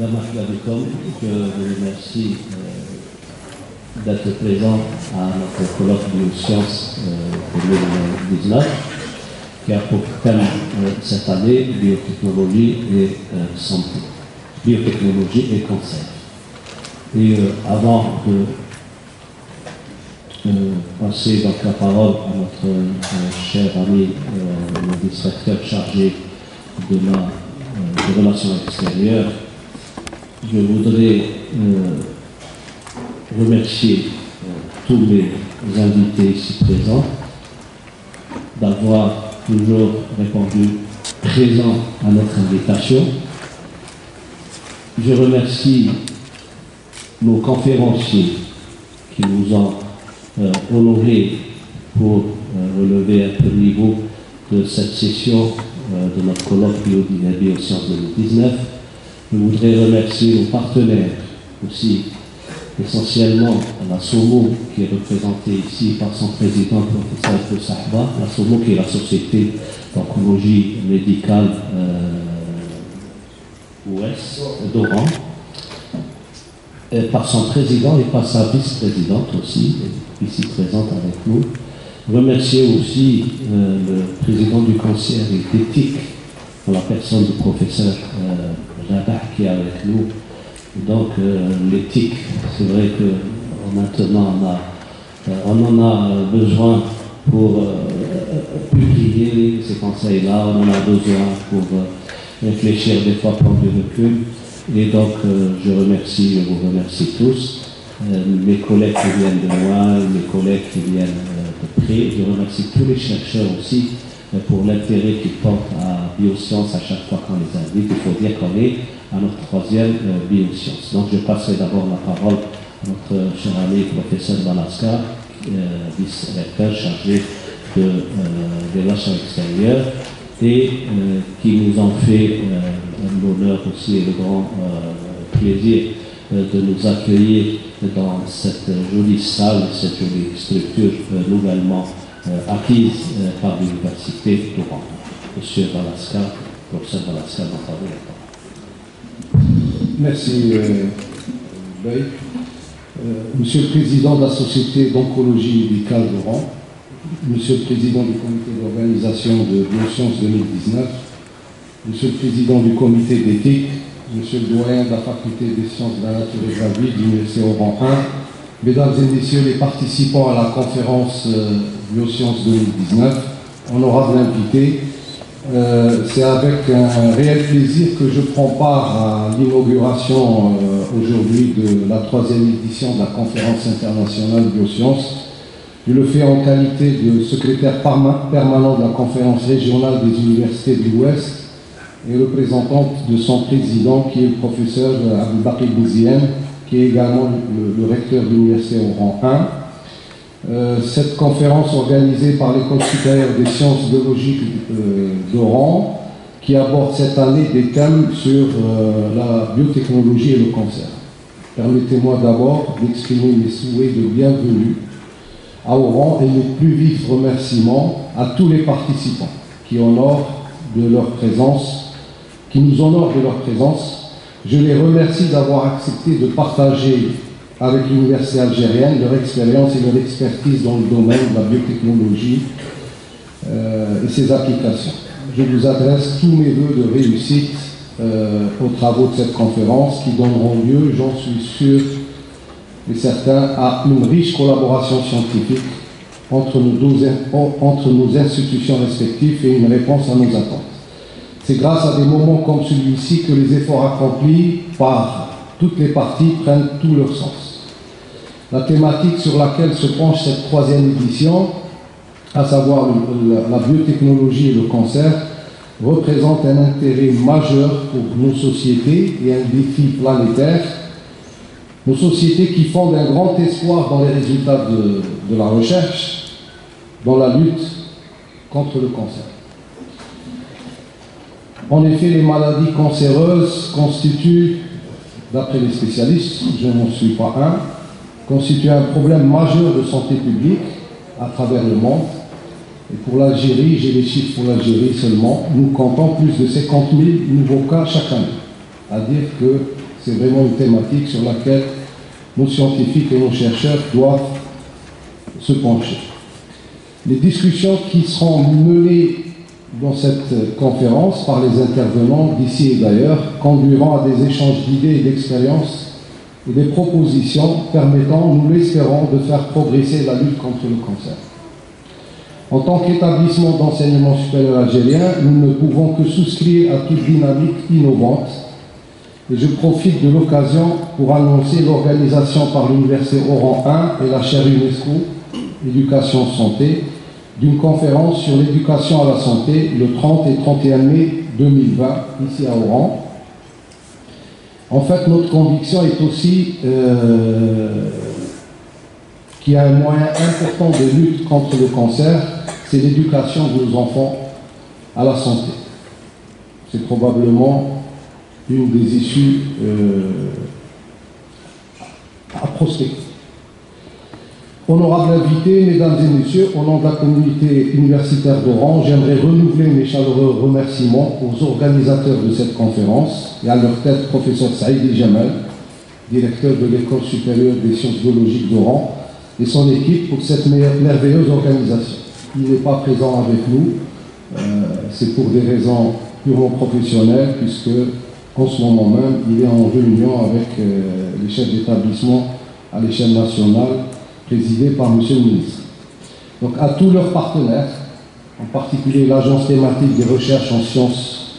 Je vous remercie d'être présent à notre colloque de sciences de 2019 qui a pour thème cette année biotechnologie et santé, biotechnologie et cancer. Et avant de passer donc la parole à notre cher ami, le directeur chargé de la des relations extérieures, je voudrais remercier tous les invités ici présents d'avoir toujours répondu présent à notre invitation. Je remercie nos conférenciers qui nous ont honorés pour relever un peu le niveau de cette session de notre colloque Biosciences 2019. Je voudrais remercier nos partenaires aussi, essentiellement la SOMO qui est représentée ici par son président, le professeur Boussahba, la SOMO qui est la société d'oncologie médicale ouest d'Oran, par son président et par sa vice-présidente aussi, ici présente avec nous. Remercier aussi le président du conseil d'éthique, en la personne du professeur Rabah qui est avec nous. Donc l'éthique, c'est vrai que maintenant on en a besoin pour publier ces conseils-là, on en a besoin pour réfléchir des fois, prendre du recul. Et donc je vous remercie tous, mes collègues qui viennent de loin, mes collègues qui viennent de près. Je remercie tous les chercheurs aussi pour l'intérêt qu'ils portent à Biosciences à chaque fois qu'on les invite. Il faut dire qu'on est à notre troisième Biosciences. Donc je passerai d'abord la parole à notre cher ami professeur Balaska, vice-recteur chargé des relations extérieures, et qui nous ont fait l'honneur aussi et le grand plaisir de nous accueillir dans cette jolie salle, cette jolie structure nouvellement acquise par l'Université d'Oran. Monsieur Balaska, professeur Balaska, vous avez la parole. Merci, Baïk. Monsieur le Président de la Société d'oncologie médicale d'Oran, Monsieur le Président du Comité d'organisation de Biosciences 2019, Monsieur le Président du Comité d'éthique, Monsieur le Doyen de la Faculté des Sciences de la Nature et de la Vie de l'Université Oran 1, Mesdames et Messieurs les participants à la conférence Biosciences 2019, honorables invités, c'est avec un réel plaisir que je prends part à l'inauguration aujourd'hui de la 3e édition de la conférence internationale Biosciences. Je le fais en qualité de secrétaire permanent de la conférence régionale des universités de l'Ouest et représentante de son président qui est le professeur Aboubakri Bouzien, qui est également le recteur de l'université Oran 1. Cette conférence organisée par l'École supérieure des sciences biologiques d'Oran, qui aborde cette année des thèmes sur la biotechnologie et le cancer. Permettez-moi d'abord d'exprimer mes souhaits de bienvenue à Oran et mes plus vifs remerciements à tous les participants qui nous honorent de leur présence. Je les remercie d'avoir accepté de partager avec l'université algérienne leur expérience et leur expertise dans le domaine de la biotechnologie et ses applications. Je vous adresse tous mes vœux de réussite aux travaux de cette conférence qui donneront lieu, j'en suis sûr et certain, à une riche collaboration scientifique entre nos institutions respectives et une réponse à nos attentes. C'est grâce à des moments comme celui-ci que les efforts accomplis par toutes les parties prennent tout leur sens. La thématique sur laquelle se penche cette 3e édition, à savoir la biotechnologie et le cancer, représente un intérêt majeur pour nos sociétés et un défi planétaire. Nos sociétés qui fondent un grand espoir dans les résultats de la recherche, dans la lutte contre le cancer. En effet, les maladies cancéreuses constituent, d'après les spécialistes, je n'en suis pas un, constituent un problème majeur de santé publique à travers le monde. Et pour l'Algérie, j'ai les chiffres pour l'Algérie seulement, nous comptons plus de 50 000 nouveaux cas chaque année. À dire que C'est vraiment une thématique sur laquelle nos scientifiques et nos chercheurs doivent se pencher. Les discussions qui seront menées dans cette conférence par les intervenants d'ici et d'ailleurs conduiront à des échanges d'idées et d'expériences et des propositions permettant, nous l'espérons, de faire progresser la lutte contre le cancer. En tant qu'établissement d'enseignement supérieur algérien, nous ne pouvons que souscrire à toute dynamique innovante. Et je profite de l'occasion pour annoncer l'organisation par l'Université Oran 1 et la chaire UNESCO Éducation Santé d'une conférence sur l'éducation à la santé le 30 et 31 mai 2020 ici à Oran. En fait, notre conviction est aussi qu'il y a un moyen important de lutte contre le cancer, c'est l'éducation de nos enfants à la santé. C'est probablement une des issues à prospecter. Honorables invités, mesdames et messieurs, au nom de la communauté universitaire d'Oran, j'aimerais renouveler mes chaleureux remerciements aux organisateurs de cette conférence et à leur tête, professeur Saïdi Jamal, directeur de l'École supérieure des sciences biologiques d'Oran, et son équipe pour cette merveilleuse organisation. Il n'est pas présent avec nous, c'est pour des raisons purement professionnelles, puisque en ce moment même, il est en réunion avec les chefs d'établissement à l'échelle nationale, présidé par M. le ministre. Donc à tous leurs partenaires, en particulier l'Agence thématique des recherches en sciences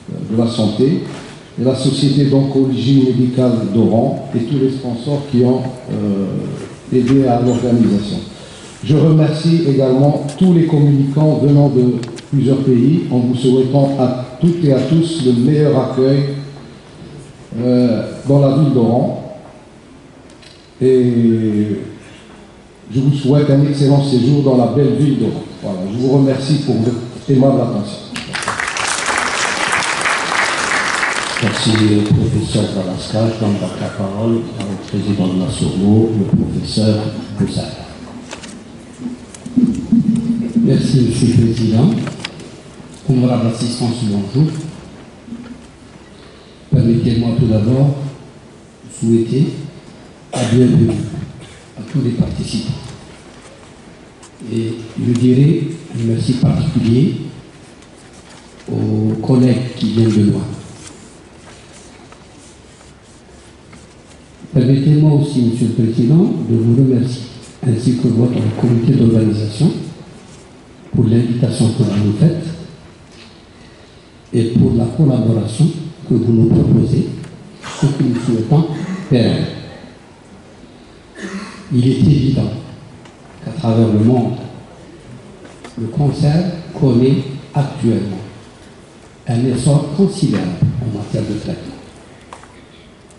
de la santé, et la Société d'oncologie médicale d'Oran, et tous les sponsors qui ont aidé à l'organisation. Je remercie également tous les communicants venant de plusieurs pays, en vous souhaitant à toutes et à tous le meilleur accueil dans la ville d'Oran. Et je vous souhaite un excellent séjour dans la belle ville d'Oran. Voilà, je vous remercie pour votre aimable attention. Merci, professeur Balasca. Je donne la parole au président de la SORMO, le professeur Boussard. Merci, Monsieur le Président. Honorable assistance, bonjour. Permettez-moi tout d'abord de souhaiter la bienvenue à tous les participants. Et je dirais un merci particulier aux collègues qui viennent de loin. Permettez-moi aussi, Monsieur le Président, de vous remercier, ainsi que votre comité d'organisation, pour l'invitation que vous nous faites et pour la collaboration que vous nous proposez, ce que nous souhaitons faire. Il est évident qu'à travers le monde, le cancer connaît actuellement un essor considérable en matière de traitement.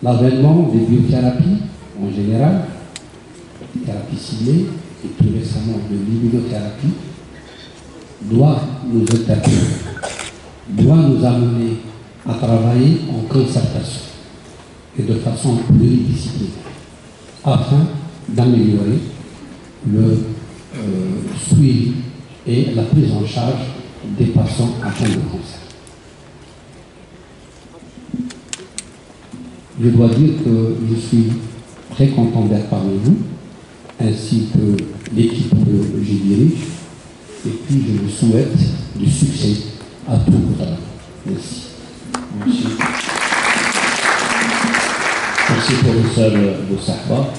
L'avènement des biothérapies en général, des thérapies ciblées et plus récemment de l'immunothérapie, doit nous interpeller, doit nous amener à travailler en concertation et de façon pluridisciplinaire afin d'améliorer le suivi et la prise en charge des patients atteints de cancer. Je dois dire que je suis très content d'être parmi vous, ainsi que l'équipe que j'y dirige, et puis je vous souhaite du succès à tous vos travaux. Merci. Merci. Merci, professeur Boussahba.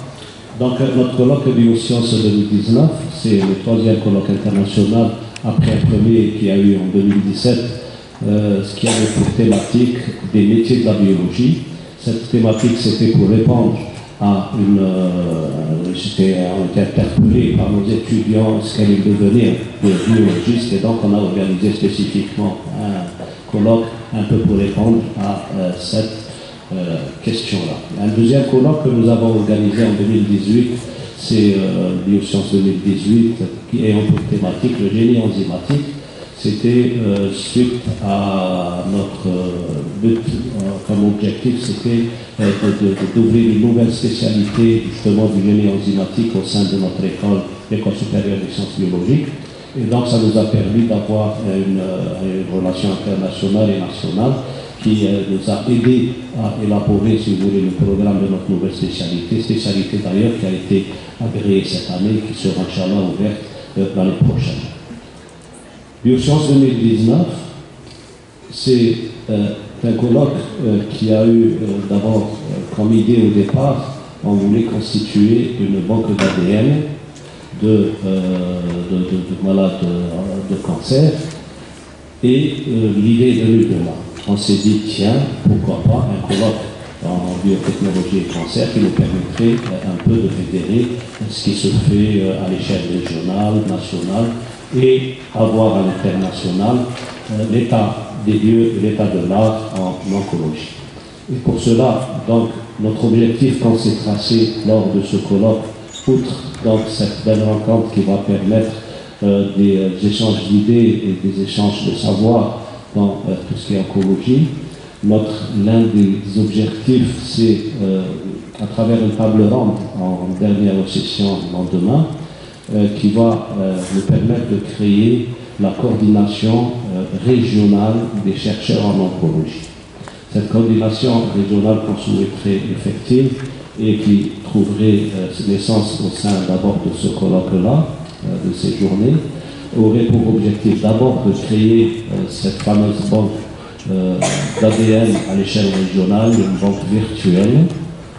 Donc, notre colloque Biosciences 2019, c'est le troisième colloque international après un premier qui a eu en 2017, ce qui avait pour thématique des métiers de la biologie. Cette thématique, c'était pour répondre à une... J'étais interpellé par nos étudiants ce qu'allait devenir de biologistes, et donc on a organisé spécifiquement un colloque un peu pour répondre à cette question-là. Un deuxième colloque que nous avons organisé en 2018, c'est Biosciences 2018, qui est pour thématique le génie enzymatique. C'était suite à notre but, comme objectif, c'était d'ouvrir une nouvelle spécialité justement du génie enzymatique au sein de notre école, l'école supérieure des sciences biologiques. Et donc ça nous a permis d'avoir une relation internationale et nationale qui nous a aidé à élaborer, si vous voulez, le programme de notre nouvelle spécialité d'ailleurs qui a été agréée cette année, qui sera Inch'Allah ouverte l'année prochaine. Biosciences 2019, c'est un colloque qui a eu d'abord comme idée au départ, on voulait constituer une banque d'ADN de malades de cancer, et l'idée est venue de là. On s'est dit, tiens, pourquoi pas un colloque en biotechnologie et cancer qui nous permettrait un peu de fédérer ce qui se fait à l'échelle régionale, nationale, et avoir à l'international l'état des lieux et l'état de l'art en oncologie. Et pour cela, donc, notre objectif qu'on s'est tracé lors de ce colloque, outre donc cette belle rencontre qui va permettre des échanges d'idées et des échanges de savoir dans tout ce qui est oncologie, l'un des objectifs, c'est à travers une table ronde en dernière session lendemain, qui va nous permettre de créer la coordination régionale des chercheurs en oncologie. Cette coordination régionale qu'on souhaiterait effective et qui trouverait naissance au sein d'abord de ce colloque-là, de ces journées, aurait pour objectif d'abord de créer cette fameuse banque d'ADN à l'échelle régionale, une banque virtuelle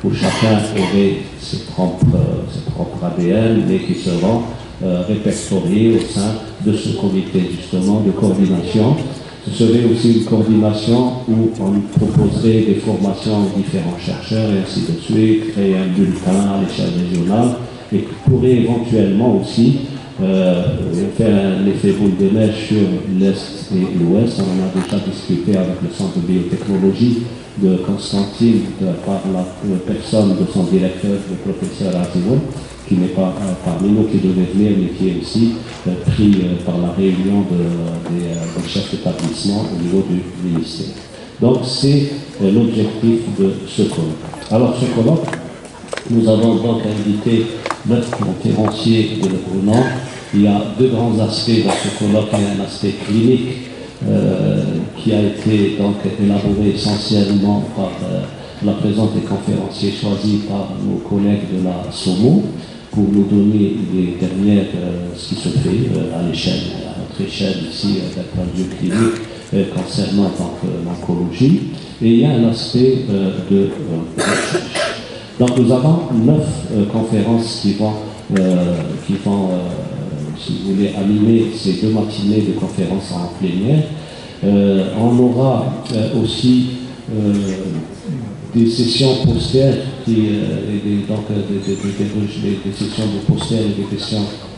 où chacun aurait ses propres ADN, mais qui seront répertoriés au sein de ce comité justement de coordination. Ce serait aussi une coordination où on proposerait des formations aux différents chercheurs et ainsi de suite, créer un bulletin à l'échelle régionale et qui pourrait éventuellement aussi faire un effet boule de neige sur l'Est et l'Ouest. On en a déjà discuté avec le Centre de biotechnologie de Constantine par la personne de son directeur, le professeur Azimoun, qui n'est pas parmi nous, qui devait venir, mais qui est aussi pris par la réunion des chefs d'établissement au niveau du ministère. Donc c'est l'objectif de ce colloque. Alors ce colloque, nous avons donc invité 9 conférenciers de renom. Il y a deux grands aspects dans ce colloque. Il y a un aspect clinique qui a été donc élaboré essentiellement par la présence des conférenciers choisis par nos collègues de la SOMO pour nous donner les dernières, ce qui se fait à notre échelle ici, d'un point de vue clinique, concernant l'oncologie. Et il y a un aspect de recherche. Donc nous avons 9 conférences qui vont si vous voulez, animer ces 2 matinées de conférences en plénière. On aura aussi des sessions postères, des sessions de postères et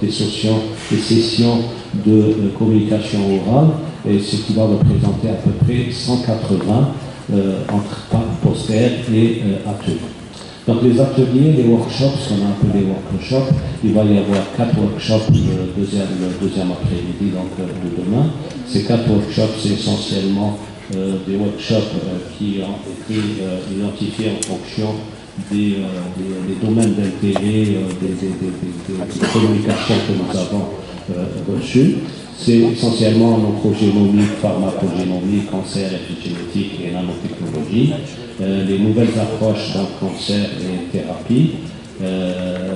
des sessions de communication orale, et ce qui va représenter à peu près 180 entre posters et ateliers. Donc les ateliers, les workshops, ce qu'on a appelé workshops, il va y avoir 4 workshops le deuxième après-midi donc de demain. Ces 4 workshops, c'est essentiellement des workshops qui ont été identifiés en fonction des domaines d'intérêt, des communications que nous avons reçues. C'est essentiellement oncogénomique, pharmacogénomique, cancer, épigénétique et nanotechnologie, les nouvelles approches dans le cancer et thérapie,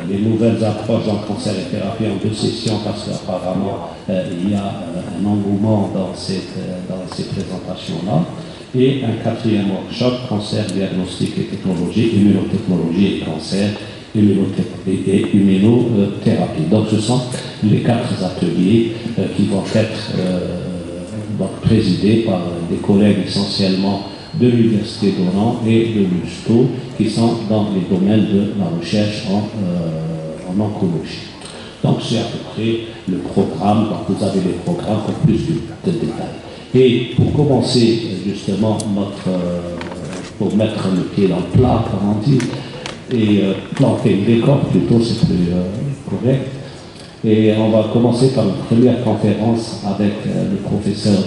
les nouvelles approches dans le cancer et thérapie en 2 sessions parce qu'apparemment il y a un engouement dans ces présentations-là, et un 4e workshop, cancer, diagnostic et technologie, immunotechnologie et cancer, et immunothérapie. Donc ce sont les 4 ateliers qui vont être présidés par des collègues essentiellement de l'Université d'Oran et de l'USTO qui sont dans les domaines de la recherche en oncologie. Donc c'est à peu près le programme, donc vous avez les programmes pour plus de détails. Et pour commencer justement pour mettre le pied dans le plat, comme on dit, et planter le décor plutôt, c'est plus correct. Et on va commencer par une première conférence avec le professeur,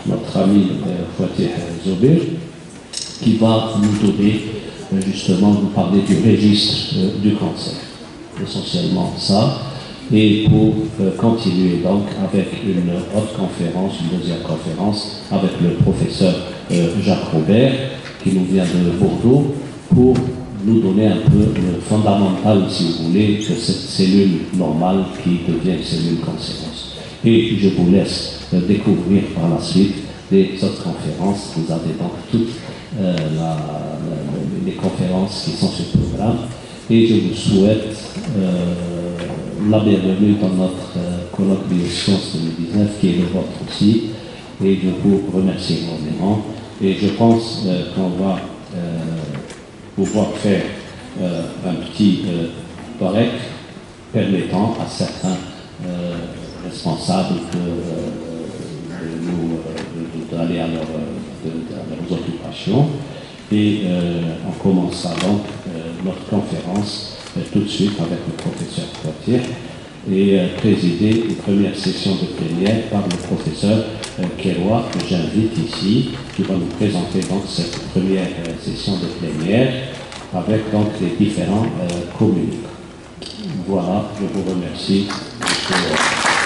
notre ami Fatih Zobir, qui va nous donner justement, nous parler du registre du cancer. Essentiellement ça. et pour continuer donc avec une autre conférence, une deuxième conférence avec le professeur Jacques Robert qui nous vient de Bordeaux pour nous donner un peu le fondamental, si vous voulez, de cette cellule normale qui devient une cellule cancéreuse. Et je vous laisse découvrir par la suite des autres conférences. Vous avez donc toutes les conférences qui sont sur le programme. Et je vous souhaite la bienvenue dans notre colloque Biosciences 2019, qui est le vôtre aussi. Et je vous remercie énormément. Et je pense qu'on va pouvoir faire un petit break permettant à certains responsables d'aller à leurs occupations. Et on commencera donc notre conférence tout de suite avec le professeur Poitier et présider une première session de plénière par le professeur Keroy, que j'invite ici, qui va nous présenter donc cette première session de plénière avec donc les différents communicants. Voilà, je vous remercie. Monsieur.